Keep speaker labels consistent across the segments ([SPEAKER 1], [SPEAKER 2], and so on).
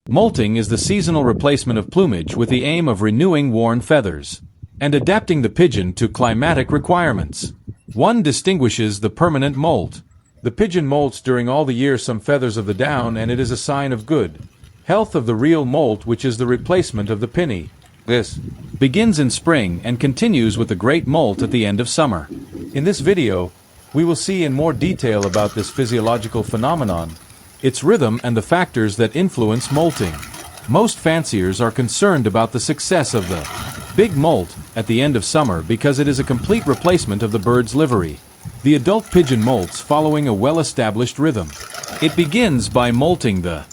[SPEAKER 1] Moulting is the seasonal replacement of plumage with the aim of renewing worn feathers and adapting the pigeon to climatic requirements. One distinguishes the permanent molt. The pigeon molts during all the year some feathers of the down, and it is a sign of good health of the real molt, which is the replacement of the pinny. This begins in spring and continues with the great molt at the end of summer. In this video, we will see in more detail about this physiological phenomenon, its rhythm and the factors that influence molting. Most fanciers are concerned about the success of the big molt at the end of summer because it is a complete replacement of the bird's livery. The adult pigeon molts following a well-established rhythm. It begins by molting the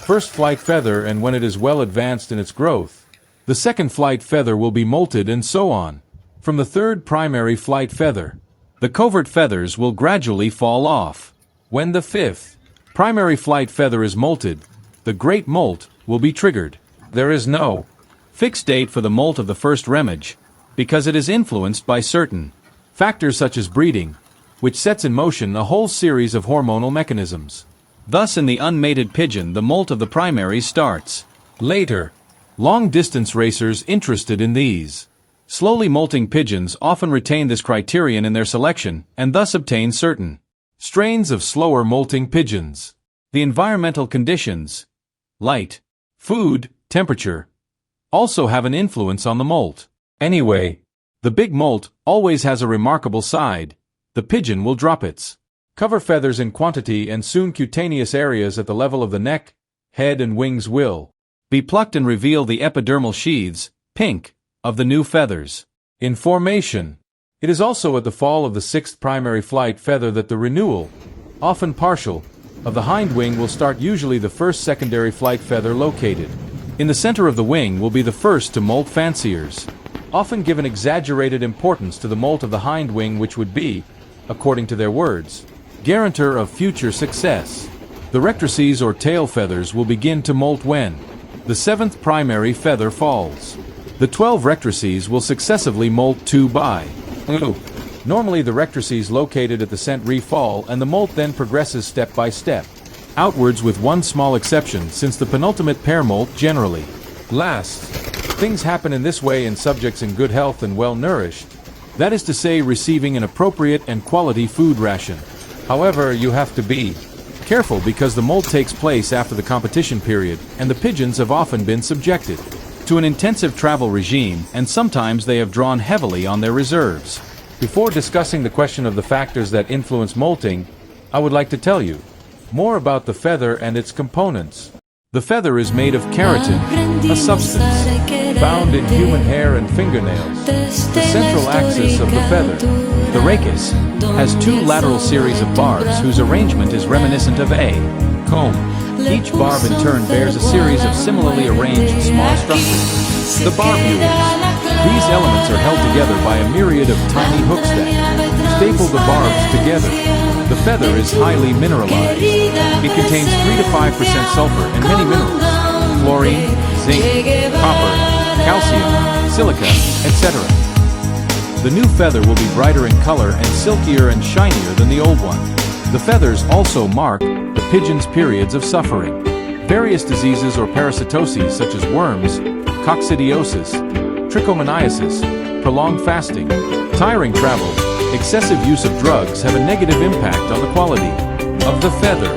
[SPEAKER 1] first flight feather, and when it is well advanced in its growth, the second flight feather will be molted, and so on. From the third primary flight feather, the covert feathers will gradually fall off. When the fifth primary flight feather is molted, the great molt will be triggered. There is no fixed date for the molt of the first remage, because it is influenced by certain factors such as breeding, which sets in motion a whole series of hormonal mechanisms. Thus in the unmated pigeon the molt of the primary starts later. Long-distance racers interested in these slowly molting pigeons often retain this criterion in their selection and thus obtain certain strains of slower molting pigeons. The environmental conditions, light, food, temperature, also have an influence on the molt. Anyway, the big molt always has a remarkable side. The pigeon will drop its cover feathers in quantity, and soon cutaneous areas at the level of the neck, head and wings will be plucked and reveal the epidermal sheaths, pink, of the new feathers in formation. It is also at the fall of the sixth primary flight feather that the renewal, often partial, of the hind wing will start. Usually the first secondary flight feather located in the center of the wing will be the first to molt. Fanciers often give an exaggerated importance to the molt of the hind wing, which would be, according to their words, guarantor of future success. The rectrices or tail feathers will begin to molt when the seventh primary feather falls. The 12 rectrices will successively molt 2 by 2. Normally the rectrices located at the centre fall, and the molt then progresses step by step outwards, with one small exception, since the penultimate pair molt generally lasts. Things happen in this way in subjects in good health and well nourished, that is to say, receiving an appropriate and quality food ration. However, you have to be careful because the molt takes place after the competition period, and the pigeons have often been subjected to an intensive travel regime, and sometimes they have drawn heavily on their reserves. Before discussing the question of the factors that influence molting, I would like to tell you more about the feather and its components. The feather is made of keratin, a substance found in human hair and fingernails. The central axis of the feather, the rachis, has 2 lateral series of barbs whose arrangement is reminiscent of a comb. Each barb in turn bears a series of similarly arranged small structures, the barbules. These elements are held together by a myriad of tiny hooks that staple the barbs together. The feather is highly mineralized. It contains 3 to 5% sulfur and many minerals: chlorine, zinc, copper, calcium, silica, etc. The new feather will be brighter in color and silkier and shinier than the old one. The feathers also mark the pigeon's periods of suffering. Various diseases or parasitoses such as worms, coccidiosis, trichomoniasis, prolonged fasting, tiring travel, excessive use of drugs have a negative impact on the quality of the feather.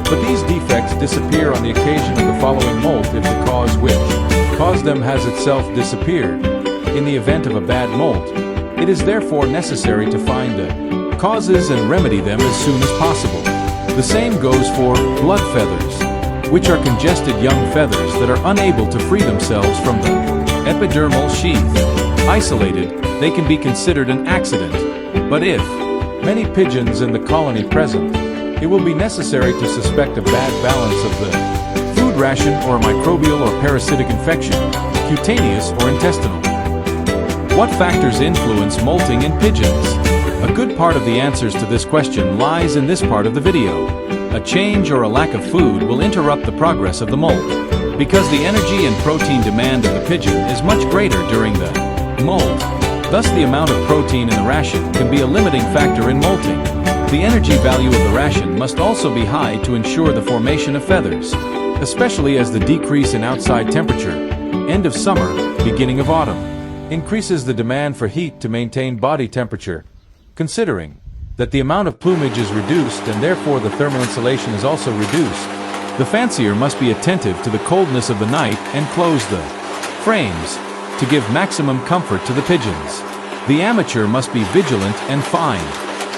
[SPEAKER 1] But these defects disappear on the occasion of the following molt if the cause which caused them has itself disappeared. In the event of a bad molt, it is therefore necessary to find the causes and remedy them as soon as possible. The same goes for blood feathers, which are congested young feathers that are unable to free themselves from the epidermal sheath. Isolated, they can be considered an accident, but if many pigeons in the colony present, it will be necessary to suspect a bad balance of the food ration or a microbial or parasitic infection, cutaneous or intestinal. What factors influence molting in pigeons? A good part of the answers to this question lies in this part of the video. A change or a lack of food will interrupt the progress of the molt, because the energy and protein demand of the pigeon is much greater during the molt. Thus the amount of protein in the ration can be a limiting factor in molting. The energy value of the ration must also be high to ensure the formation of feathers, especially as the decrease in outside temperature, end of summer, beginning of autumn, increases the demand for heat to maintain body temperature. Considering that the amount of plumage is reduced and therefore the thermal insulation is also reduced, the fancier must be attentive to the coldness of the night and close the frames to give maximum comfort to the pigeons. The amateur must be vigilant and find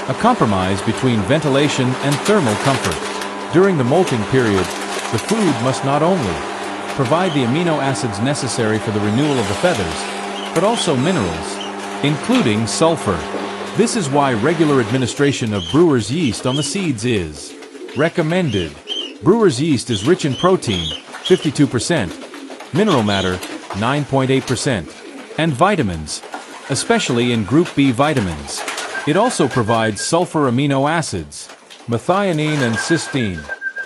[SPEAKER 1] a compromise between ventilation and thermal comfort. During the molting period, the food must not only provide the amino acids necessary for the renewal of the feathers, but also minerals, including sulfur. This is why regular administration of brewer's yeast on the seeds is recommended. Brewer's yeast is rich in protein, 52%, mineral matter, 9.8%, and vitamins, especially in group B vitamins. It also provides sulfur amino acids, methionine and cysteine.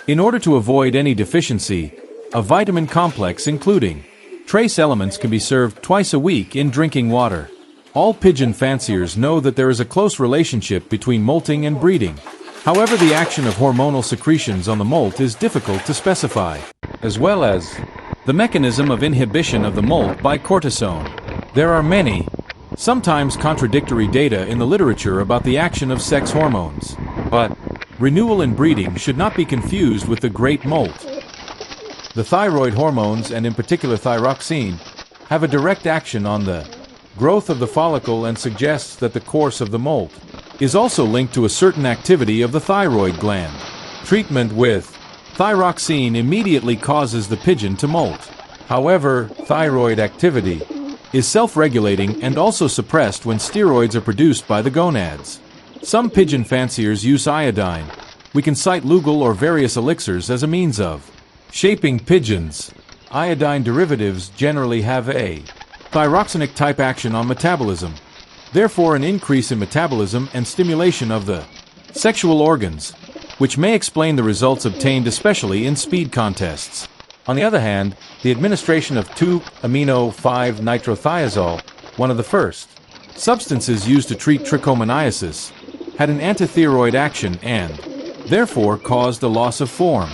[SPEAKER 1] In order to avoid any deficiency, a vitamin complex including trace elements can be served twice a week in drinking water. All pigeon fanciers know that there is a close relationship between molting and breeding. However, the action of hormonal secretions on the molt is difficult to specify, as well as the mechanism of inhibition of the molt by cortisone. There are many, sometimes contradictory data in the literature about the action of sex hormones. But renewal in breeding should not be confused with the great molt. The thyroid hormones, and in particular thyroxine, have a direct action on the growth of the follicle and suggests that the course of the molt is also linked to a certain activity of the thyroid gland. Treatment with thyroxine immediately causes the pigeon to molt. However, thyroid activity is self-regulating and also suppressed when steroids are produced by the gonads. Some pigeon fanciers use iodine. We can cite Lugol or various elixirs as a means of shaping pigeons. Iodine derivatives generally have a thyroxinic type action on metabolism. Therefore, an increase in metabolism and stimulation of the sexual organs, which may explain the results obtained especially in speed contests. On the other hand, the administration of 2-amino-5-nitrothiazole, one of the first substances used to treat trichomoniasis, had an antithyroid action and, therefore, caused a loss of form.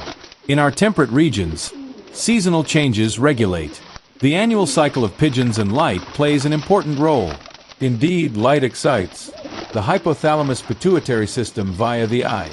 [SPEAKER 1] In our temperate regions, seasonal changes regulate. The annual cycle of pigeons and light plays an important role. Indeed, light excites the hypothalamus pituitary system via the eye.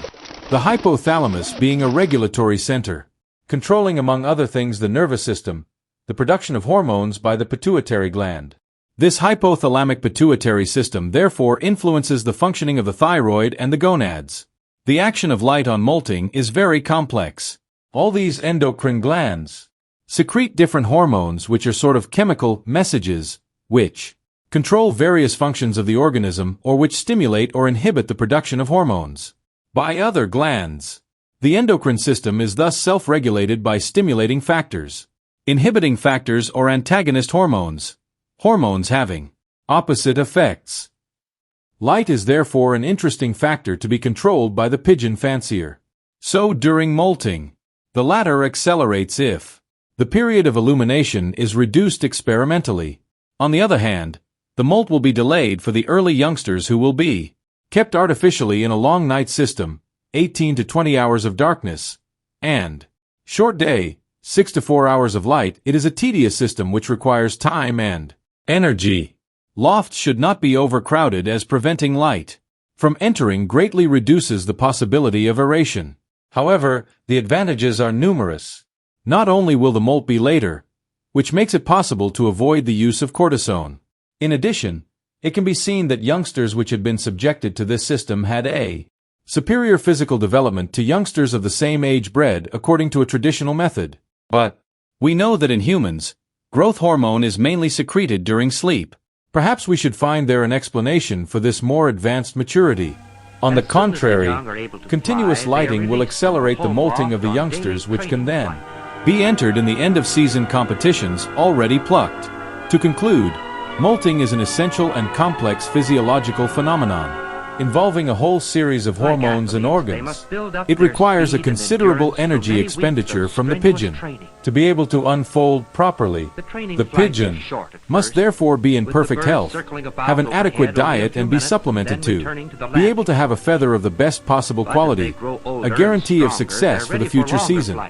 [SPEAKER 1] The hypothalamus being a regulatory center, controlling among other things the nervous system, the production of hormones by the pituitary gland. This hypothalamic pituitary system therefore influences the functioning of the thyroid and the gonads. The action of light on molting is very complex. All these endocrine glands secrete different hormones which are sort of chemical messages, which control various functions of the organism or which stimulate or inhibit the production of hormones by other glands. The endocrine system is thus self-regulated by stimulating factors, inhibiting factors or antagonist hormones, hormones having opposite effects. Light is therefore an interesting factor to be controlled by the pigeon fancier. So during molting, the latter accelerates if the period of illumination is reduced experimentally. On the other hand, the molt will be delayed for the early youngsters who will be kept artificially in a long night system, 18 to 20 hours of darkness, and short day, 6 to 4 hours of light. It is a tedious system which requires time and energy. Lofts should not be overcrowded, as preventing light from entering greatly reduces the possibility of aeration. However, the advantages are numerous. Not only will the molt be later, which makes it possible to avoid the use of cortisone. In addition, it can be seen that youngsters which had been subjected to this system had a superior physical development to youngsters of the same age bred according to a traditional method. But we know that in humans, growth hormone is mainly secreted during sleep. Perhaps we should find there an explanation for this more advanced maturity. On the contrary, continuous lighting will accelerate the molting of the youngsters, which can then be entered in the end-of-season competitions already plucked. To conclude, molting is an essential and complex physiological phenomenon involving a whole series of hormones and organs. It requires a considerable energy expenditure from the pigeon to be able to unfold properly. The pigeon must therefore be in perfect health, have an adequate diet and be supplemented to be able to have a feather of the best possible quality, a guarantee of success for the future season.